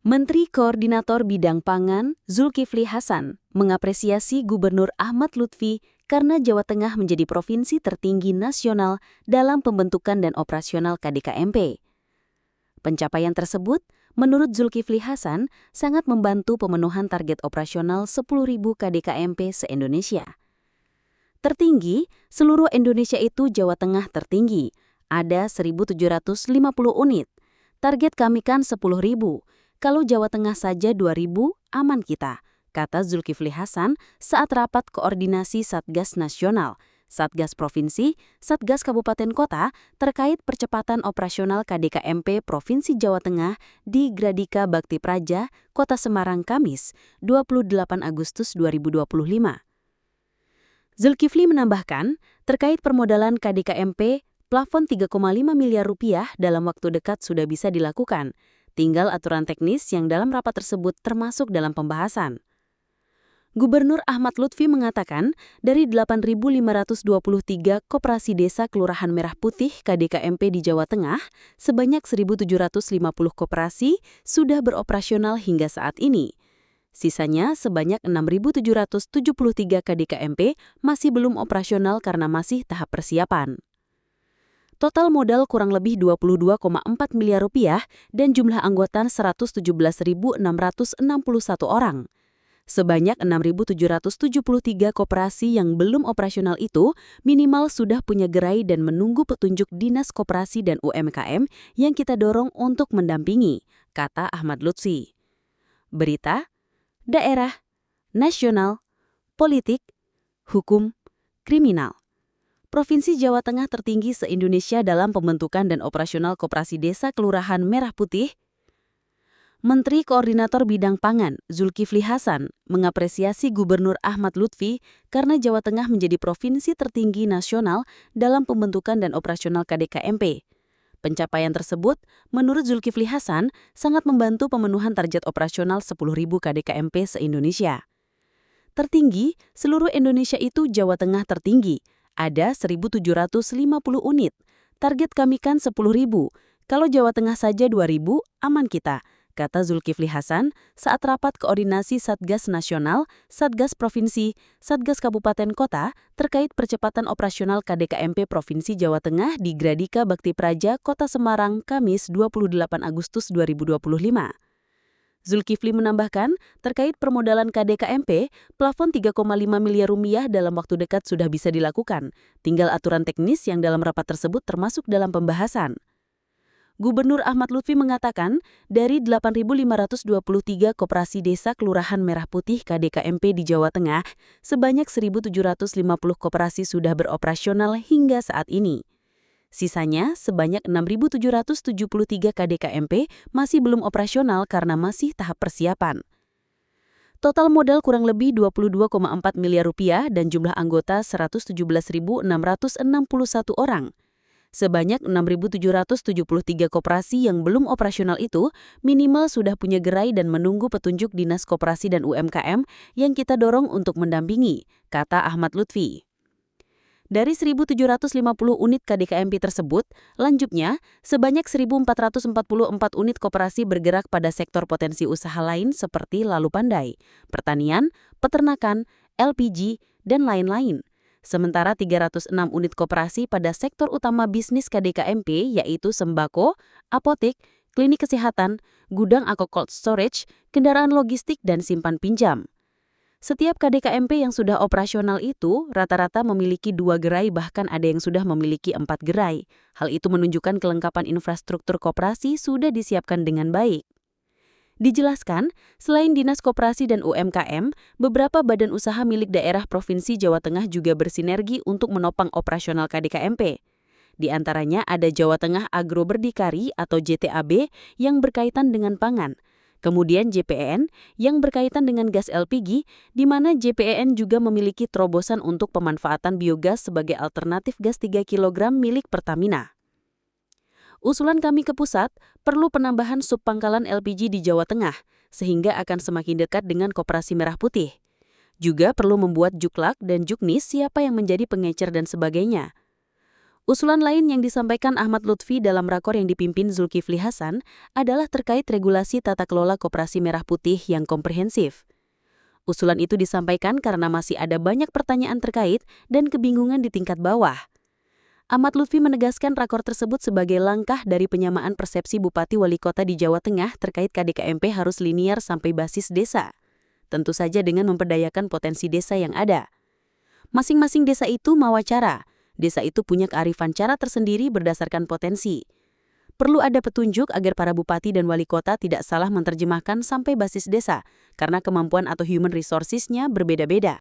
Menteri Koordinator Bidang Pangan, Zulkifli Hasan, mengapresiasi Gubernur Ahmad Lutfi karena Jawa Tengah menjadi provinsi tertinggi nasional dalam pembentukan dan operasional KDKMP. Pencapaian tersebut, menurut Zulkifli Hasan, sangat membantu pemenuhan target operasional 10.000 KDKMP se-Indonesia. Tertinggi, seluruh Indonesia itu Jawa Tengah tertinggi, ada 1.750 unit. Target kami kan 10.000. Kalau Jawa Tengah saja 2.000, aman kita, kata Zulkifli Hasan saat rapat koordinasi Satgas Nasional, Satgas Provinsi, Satgas Kabupaten Kota terkait percepatan operasional KDKMP Provinsi Jawa Tengah di Gradika Bakti Praja, Kota Semarang, Kamis, 28 Agustus 2025. Zulkifli menambahkan, terkait permodalan KDKMP, plafon 3,5 miliar rupiah dalam waktu dekat sudah bisa dilakukan. Tinggal aturan teknis yang dalam rapat tersebut termasuk dalam pembahasan. Gubernur Ahmad Lutfi mengatakan, dari 8.523 koperasi desa Kelurahan Merah Putih KDKMP di Jawa Tengah, sebanyak 1.750 koperasi sudah beroperasional hingga saat ini. Sisanya sebanyak 6.773 KDKMP masih belum operasional karena masih tahap persiapan. Total modal kurang lebih 22,4 miliar rupiah dan jumlah anggota 117.661 orang. Sebanyak 6.773 koperasi yang belum operasional itu minimal sudah punya gerai dan menunggu petunjuk Dinas Koperasi dan UMKM yang kita dorong untuk mendampingi, kata Ahmad Lutfi. Berita, daerah, nasional, politik, hukum, kriminal. Provinsi Jawa Tengah tertinggi se-Indonesia dalam pembentukan dan operasional koperasi desa Kelurahan Merah Putih. Menteri Koordinator Bidang Pangan, Zulkifli Hasan, mengapresiasi Gubernur Ahmad Lutfi karena Jawa Tengah menjadi provinsi tertinggi nasional dalam pembentukan dan operasional KDKMP. Pencapaian tersebut, menurut Zulkifli Hasan, sangat membantu pemenuhan target operasional 10.000 KDKMP se-Indonesia. Tertinggi, seluruh Indonesia itu Jawa Tengah tertinggi. Ada 1.750 unit. Target kami kan 10.000. Kalau Jawa Tengah saja 2.000, aman kita, kata Zulkifli Hasan saat rapat koordinasi Satgas Nasional, Satgas Provinsi, Satgas Kabupaten Kota terkait percepatan operasional KDKMP Provinsi Jawa Tengah di Gradika Bakti Praja, Kota Semarang, Kamis 28 Agustus 2025. Zulkifli menambahkan, terkait permodalan KDKMP, plafon 3,5 miliar rupiah dalam waktu dekat sudah bisa dilakukan. Tinggal aturan teknis yang dalam rapat tersebut termasuk dalam pembahasan. Gubernur Ahmad Lutfi mengatakan, dari 8.523 koperasi desa Kelurahan Merah Putih KDKMP di Jawa Tengah, sebanyak 1.750 koperasi sudah beroperasional hingga saat ini. Sisanya, sebanyak 6.773 KDKMP masih belum operasional karena masih tahap persiapan. Total modal kurang lebih 22,4 miliar rupiah dan jumlah anggota 117.661 orang. Sebanyak 6.773 koperasi yang belum operasional itu minimal sudah punya gerai dan menunggu petunjuk Dinas Koperasi dan UMKM yang kita dorong untuk mendampingi, kata Ahmad Lutfi. Dari 1.750 unit KDKMP tersebut, lanjutnya, sebanyak 1.444 unit koperasi bergerak pada sektor potensi usaha lain seperti lalu pandai, pertanian, peternakan, LPG, dan lain-lain. Sementara 306 unit koperasi pada sektor utama bisnis KDKMP yaitu sembako, apotek, klinik kesehatan, gudang atau cold storage, kendaraan logistik, dan simpan pinjam. Setiap KDKMP yang sudah operasional itu rata-rata memiliki 2 gerai, bahkan ada yang sudah memiliki 4 gerai. Hal itu menunjukkan kelengkapan infrastruktur koperasi sudah disiapkan dengan baik. Dijelaskan, selain Dinas Koperasi dan UMKM, beberapa badan usaha milik daerah Provinsi Jawa Tengah juga bersinergi untuk menopang operasional KDKMP. Di antaranya ada Jawa Tengah Agro Berdikari atau JTAB yang berkaitan dengan pangan. Kemudian JPEN yang berkaitan dengan gas LPG, di mana JPEN juga memiliki terobosan untuk pemanfaatan biogas sebagai alternatif gas 3 kg milik Pertamina. Usulan kami ke pusat, perlu penambahan subpangkalan LPG di Jawa Tengah, sehingga akan semakin dekat dengan Koperasi Merah Putih. Juga perlu membuat juklak dan juknis siapa yang menjadi pengecer dan sebagainya. Usulan lain yang disampaikan Ahmad Lutfi dalam rakor yang dipimpin Zulkifli Hasan adalah terkait regulasi tata kelola koperasi merah putih yang komprehensif. Usulan itu disampaikan karena masih ada banyak pertanyaan terkait dan kebingungan di tingkat bawah. Ahmad Lutfi menegaskan rakor tersebut sebagai langkah dari penyamaan persepsi bupati wali kota di Jawa Tengah terkait KDKMP harus linier sampai basis desa. Tentu saja dengan memperdayakan potensi desa yang ada. Masing-masing desa itu mawa cara. Desa itu punya kearifan cara tersendiri berdasarkan potensi. Perlu ada petunjuk agar para bupati dan wali kota tidak salah menerjemahkan sampai basis desa, karena kemampuan atau human resources-nya berbeda-beda.